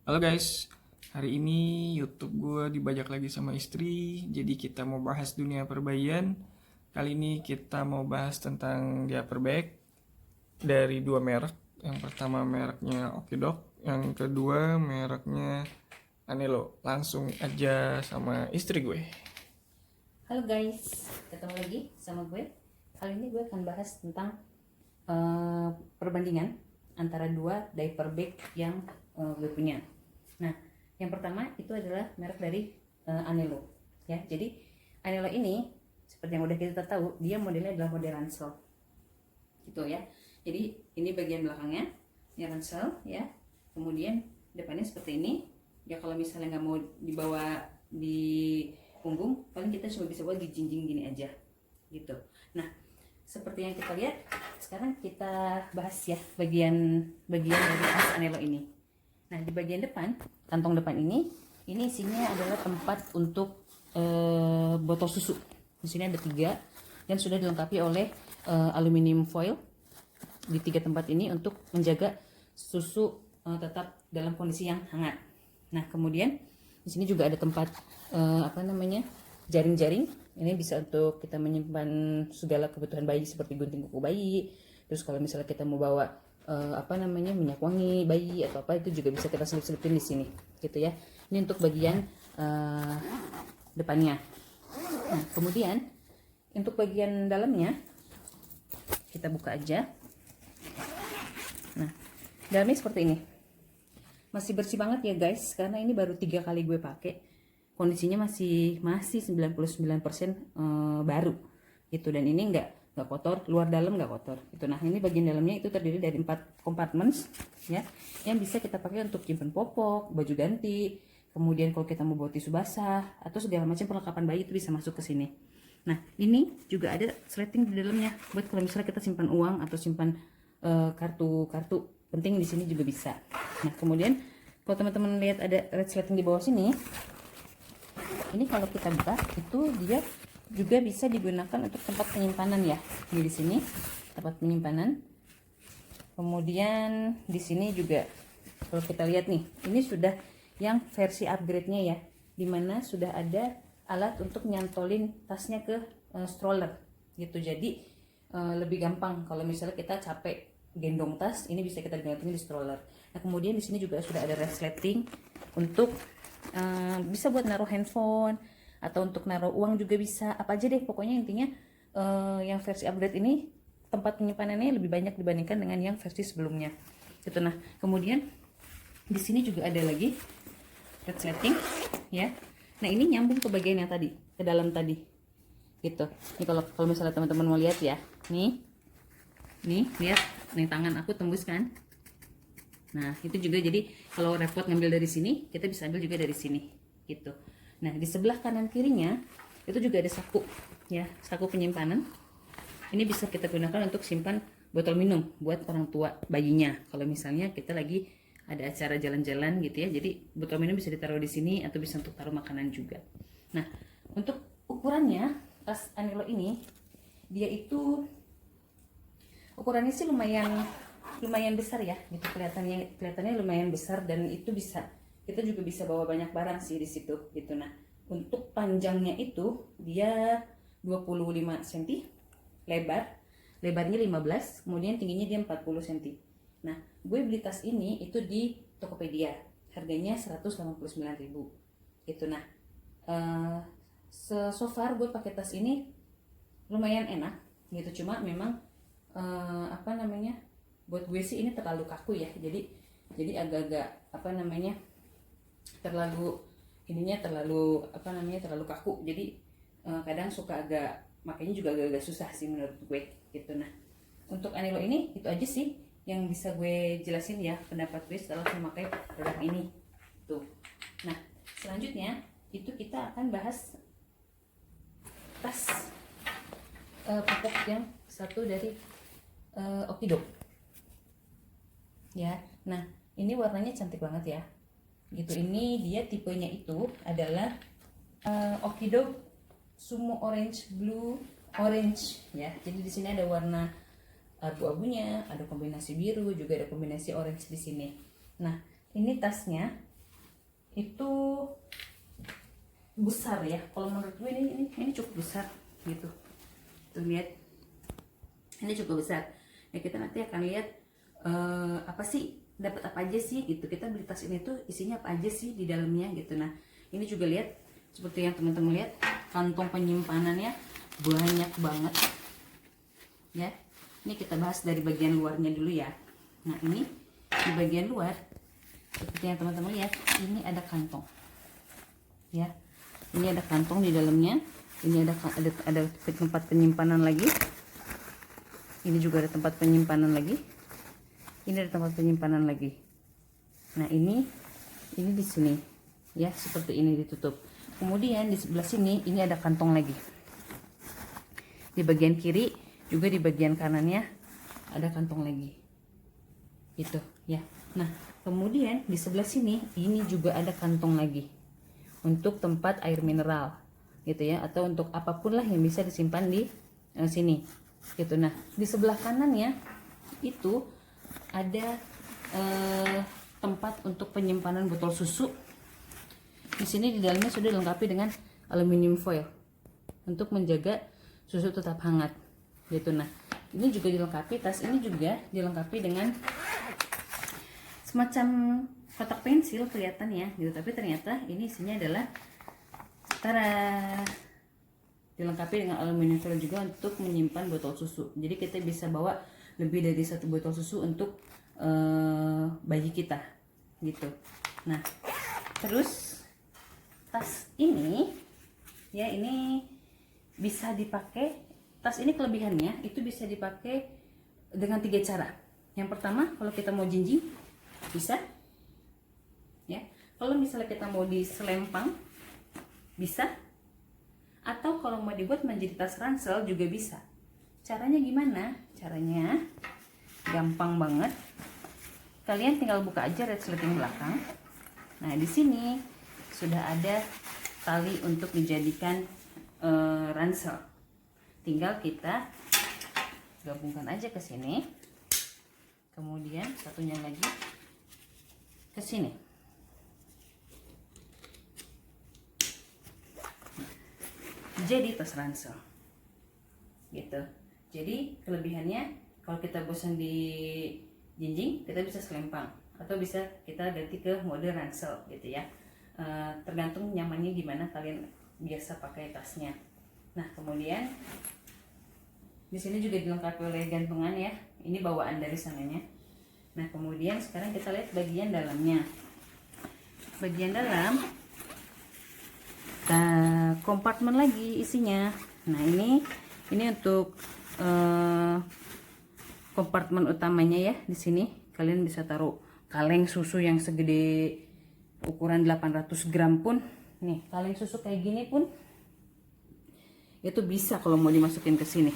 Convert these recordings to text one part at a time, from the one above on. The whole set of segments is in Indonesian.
Halo guys, hari ini YouTube gue dibajak lagi sama istri, jadi kita mau bahas dunia perbayian. Kali ini kita mau bahas tentang diaper bag dari dua merek. Yang pertama mereknya Okidok, yang kedua mereknya Anelo. Langsung aja sama istri gue. Halo guys, ketemu lagi sama gue. Kali ini gue akan bahas tentang perbandingan antara dua diaper bag yang gue punya. Nah, yang pertama itu adalah merek dari Anelo. Ya, jadi Anelo ini seperti yang udah kita tahu, dia modelnya adalah model ransel, gitu ya. Jadi ini bagian belakangnya, ya ransel, ya. Kemudian depannya seperti ini. Ya kalau misalnya nggak mau dibawa di punggung, paling kita cuma bisa buat di jinjing gini aja gitu. Nah, seperti yang kita lihat sekarang, kita bahas ya bagian dari tas Anelo ini. Nah, di bagian depan, kantong depan ini isinya adalah tempat untuk botol susu. Di sini ada 3 dan sudah dilengkapi oleh aluminium foil di 3 tempat ini untuk menjaga susu tetap dalam kondisi yang hangat. Nah, kemudian di sini juga ada tempat jaring-jaring. Ini bisa untuk kita menyimpan segala kebutuhan bayi seperti gunting kuku bayi. Terus kalau misalnya kita mau bawa minyak wangi bayi atau apa, itu juga bisa kita selip-selipin di sini, gitu ya. Ini untuk bagian depannya. Nah, kemudian untuk bagian dalamnya kita buka aja. Nah, dalamnya seperti ini. Masih bersih banget ya guys, karena ini baru 3 kali gue pakai. Kondisinya masih 99% baru gitu, dan ini nggak kotor, luar dalam nggak kotor gitu. Nah, ini bagian dalamnya itu terdiri dari 4 compartments ya, yang bisa kita pakai untuk simpan popok, baju ganti, kemudian kalau kita mau bawa tisu basah atau segala macam perlengkapan bayi itu bisa masuk ke sini. Nah, ini juga ada sleting di dalamnya buat kalau misalnya kita simpan uang atau simpan kartu-kartu penting, di sini juga bisa. Nah, kemudian kalau teman-teman lihat ada resleting di bawah sini, ini kalau kita buka itu dia juga bisa digunakan untuk tempat penyimpanan ya. Ini di sini tempat penyimpanan. Kemudian di sini juga kalau kita lihat nih, ini sudah yang versi upgrade-nya ya, dimana sudah ada alat untuk nyantolin tasnya ke stroller gitu. Jadi lebih gampang kalau misalnya kita capek gendong tas, ini bisa kita gantung di stroller. Nah, kemudian di sini juga sudah ada resleting untuk bisa buat naruh handphone atau untuk naruh uang juga bisa, apa aja deh pokoknya. Intinya yang versi upgrade ini tempat penyimpanannya lebih banyak dibandingkan dengan yang versi sebelumnya gitu. Nah, kemudian di sini juga ada lagi resleting ya. Nah, ini nyambung ke bagian yang tadi, ke dalam tadi gitu. Ini kalau misalnya teman-teman mau lihat ya, nih lihat nih, tangan aku tembus kan. Nah, itu juga, jadi kalau repot ngambil dari sini, kita bisa ambil juga dari sini gitu. Nah, di sebelah kanan kirinya itu juga ada saku ya, saku penyimpanan. Ini bisa kita gunakan untuk simpan botol minum buat orang tua bayinya kalau misalnya kita lagi ada acara jalan-jalan gitu ya. Jadi botol minum bisa ditaruh di sini atau bisa untuk taruh makanan juga. Nah, untuk ukurannya tas Anelo ini, dia itu ukurannya sih lumayan besar ya gitu, kelihatannya lumayan besar, dan itu bisa, kita juga bisa bawa banyak barang sih di situ gitu. Nah, untuk panjangnya itu dia 25 cm, lebarnya 15, kemudian tingginya dia 40 cm. Nah, gue beli tas ini itu di Tokopedia, harganya 189.000 gitu. Nah, so far gue pakai tas ini lumayan enak gitu. Cuma memang buat gue sih ini terlalu kaku ya, jadi agak-agak terlalu kaku. Jadi kadang suka agak, makanya juga agak-agak susah sih menurut gue gitu. Nah, untuk Anelo ini itu aja sih yang bisa gue jelasin ya, pendapat gue setelah memakai produk ini tuh. Nah, selanjutnya itu kita akan bahas tas popok yang satu dari Okidok ya. Nah, ini warnanya cantik banget ya gitu. Ini dia tipenya itu adalah Okidok Sumo Orange Blue Orange ya. Jadi di sini ada warna abu-abunya, ada kombinasi biru, juga ada kombinasi orange di sini. Nah, ini tasnya itu besar ya. Kalau menurut gue ini cukup besar gitu. Tuh lihat, ini cukup besar. Ya kita nanti akan lihat apa sih, dapat apa aja sih gitu. Kita beli tas ini tuh isinya apa aja sih di dalamnya gitu. Nah ini juga lihat seperti yang teman-teman lihat, kantong penyimpanannya banyak banget ya. Ini kita bahas dari bagian luarnya dulu ya. Nah ini di bagian luar seperti yang teman-teman lihat, ini ada kantong ya. Ini ada kantong di dalamnya. Ini ada tempat penyimpanan lagi. Ini juga ada tempat penyimpanan lagi. Ini ada tempat penyimpanan lagi. Nah ini di sini ya, seperti ini ditutup. Kemudian di sebelah sini ini ada kantong lagi. Di bagian kiri juga, di bagian kanannya ada kantong lagi. Itu ya. Nah kemudian di sebelah sini ini juga ada kantong lagi untuk tempat air mineral gitu ya, atau untuk apapun lah yang bisa disimpan di sini gitu. Nah di sebelah kanannya itu ada tempat untuk penyimpanan botol susu. Di sini di dalamnya sudah dilengkapi dengan aluminium foil untuk menjaga susu tetap hangat gitu. Nah ini juga dilengkapi, tas ini juga dilengkapi dengan semacam kotak pensil kelihatan ya gitu, tapi ternyata ini isinya adalah dilengkapi dengan aluminium foil juga untuk menyimpan botol susu. Jadi kita bisa bawa lebih dari 1 botol susu untuk bayi kita gitu. Nah terus tas ini ya, ini bisa dipakai, tas ini kelebihannya itu bisa dipakai dengan 3 cara. Yang pertama, kalau kita mau jinjing bisa ya, kalau misalnya kita mau diselempang bisa, atau kalau mau dibuat menjadi tas ransel juga bisa. Caranya gimana? Caranya gampang banget. Kalian tinggal buka aja resleting belakang. Nah di sini sudah ada tali untuk dijadikan ransel. Tinggal kita gabungkan aja ke sini. Kemudian satunya lagi ke sini. Jadi tas ransel gitu. Jadi kelebihannya, kalau kita bosan di jinjing kita bisa selempang, atau bisa kita ganti ke mode ransel gitu ya. Tergantung nyamannya gimana kalian biasa pakai tasnya. Nah kemudian di sini juga dilengkapi oleh gantungan ya, ini bawaan dari sananya. Nah kemudian sekarang kita lihat bagian dalamnya. Bagian dalam kompartemen lagi isinya. Nah ini untuk kompartemen utamanya ya. Di sini kalian bisa taruh kaleng susu yang segede ukuran 800 gram pun. Nih kaleng susu kayak gini pun itu bisa kalau mau dimasukin ke sini.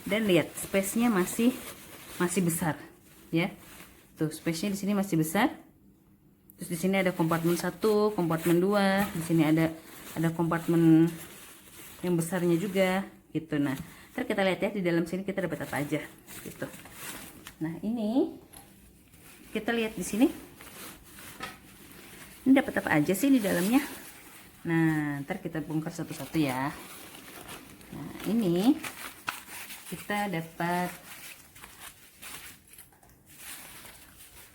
Dan lihat space-nya masih besar ya. Tuh space-nya di sini masih besar. Terus di sini ada kompartemen 1, kompartemen 2, di sini ada kompartemen yang besarnya juga gitu. Nah, ntar kita lihat ya di dalam sini kita dapat apa aja gitu. Nah, ini kita lihat di sini. Ini dapat apa aja sih di dalamnya? Nah, ntar kita bongkar satu-satu ya. Nah, ini kita dapat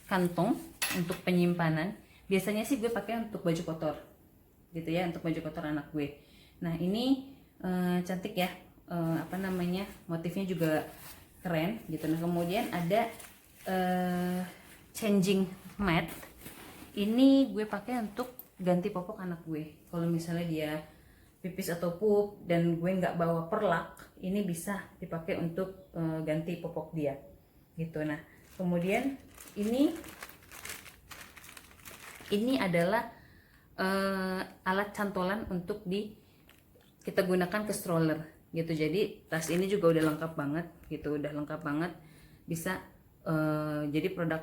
kantong untuk penyimpanan. Biasanya sih gue pakai untuk baju kotor gitu ya, untuk baju kotor anak gue. Nah ini cantik ya, apa namanya, motifnya juga keren gitu. Nah kemudian ada changing mat. Ini gue pakai untuk ganti popok anak gue. Kalau misalnya dia pipis atau pup dan gue nggak bawa perlak, ini bisa dipakai untuk ganti popok dia gitu. Nah kemudian ini adalah alat cantolan untuk kita gunakan ke stroller gitu. Jadi tas ini juga udah lengkap banget gitu, udah lengkap banget. Bisa jadi produk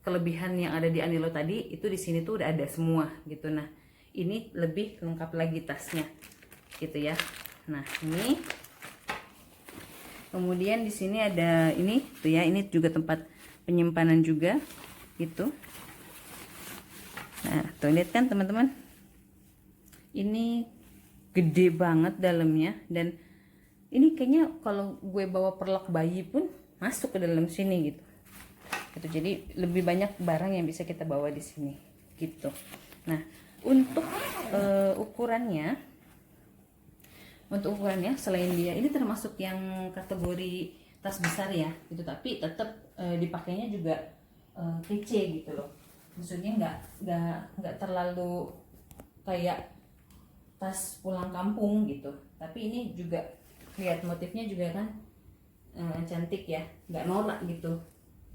kelebihan yang ada di Anilo tadi itu di sini tuh udah ada semua gitu. Nah ini lebih lengkap lagi tasnya gitu ya. Nah ini kemudian di sini ada ini tuh ya, ini juga tempat penyimpanan juga gitu. Nah, tuh lihat kan teman-teman, ini gede banget dalamnya, dan ini kayaknya kalau gue bawa perlak bayi pun masuk ke dalam sini gitu. Jadi lebih banyak barang yang bisa kita bawa di sini gitu. Nah, untuk ukurannya selain dia ini termasuk yang kategori tas besar ya gitu, tapi tetap dipakainya juga kece gitu loh. Maksudnya nggak terlalu kayak tas pulang kampung gitu, tapi ini juga lihat motifnya juga kan cantik ya, nggak norak gitu,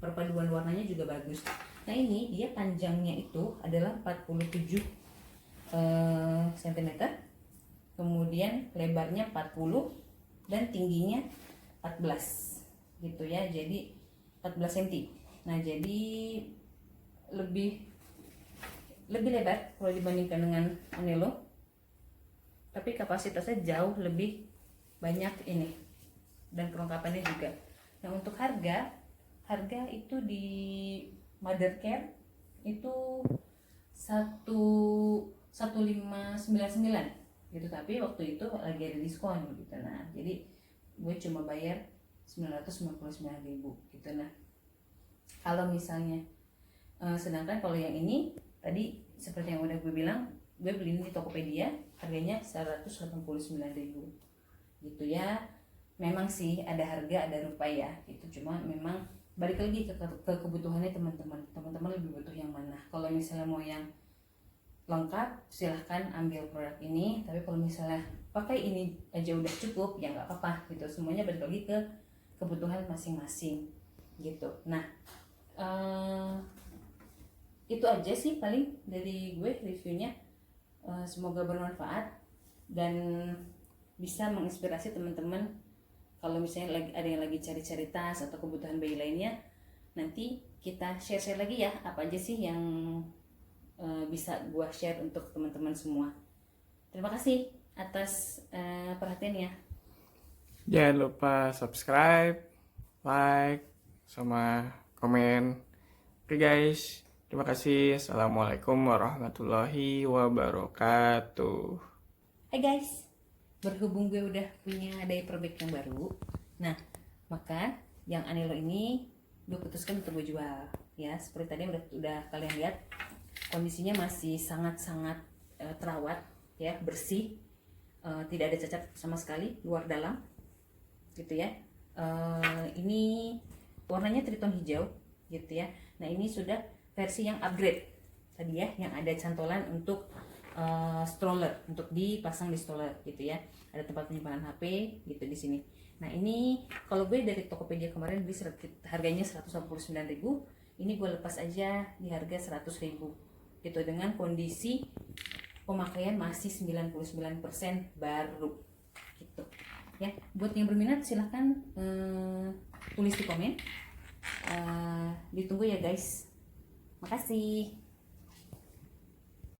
perpaduan warnanya juga bagus. Nah, ini dia panjangnya itu adalah 47 cm, kemudian lebarnya 40 dan tingginya 14 gitu ya, jadi 14 cm. Nah, jadi lebih lebar kalau dibandingkan dengan Anello, tapi kapasitasnya jauh lebih banyak ini dan kelengkapannya juga. Nah, untuk harga itu di Mothercare itu 1599 gitu, tapi waktu itu lagi ada diskon gitu. Nah, jadi gue cuma bayar 999.000 gitu. Nah, kalau misalnya sedangkan kalau yang ini tadi seperti yang udah gue bilang, gue beli di Tokopedia harganya 189.000 gitu ya. Memang sih ada harga ada rupa ya gitu, cuma memang balik lagi ke kebutuhannya teman-teman lebih butuh yang mana. Kalau misalnya mau yang lengkap silahkan ambil produk ini, tapi kalau misalnya pakai ini aja udah cukup ya nggak apa-apa gitu. Semuanya balik lagi ke kebutuhan masing-masing gitu. Nah, itu aja sih paling dari gue reviewnya. Semoga bermanfaat dan bisa menginspirasi teman-teman. Kalau misalnya ada yang lagi cari-cari tas atau kebutuhan bayi lainnya, nanti kita share-share lagi ya apa aja sih yang bisa gue share untuk teman-teman semua. Terima kasih atas perhatiannya. Jangan lupa subscribe, like, sama komen. Oke guys, terima kasih. Assalamualaikum warahmatullahi wabarakatuh. Hai guys, berhubung gue udah punya diaper bag yang baru, nah maka yang Anello ini gue putuskan untuk gue jual ya. Seperti tadi udah kalian lihat, kondisinya masih sangat-sangat terawat ya, bersih, tidak ada cacat sama sekali luar dalam gitu ya. Ini warnanya triton hijau gitu ya. Nah, ini sudah versi yang upgrade tadi ya, yang ada cantolan untuk stroller, untuk dipasang di stroller gitu ya. Ada tempat penyimpanan HP gitu di sini. Nah, ini kalau gue dari Tokopedia kemarin beli harganya 189.000, ini gue lepas aja di harga 100.000 gitu, dengan kondisi pemakaian masih 99% baru gitu ya. Buat yang berminat silahkan tulis di komen. Ditunggu ya guys. Makasih.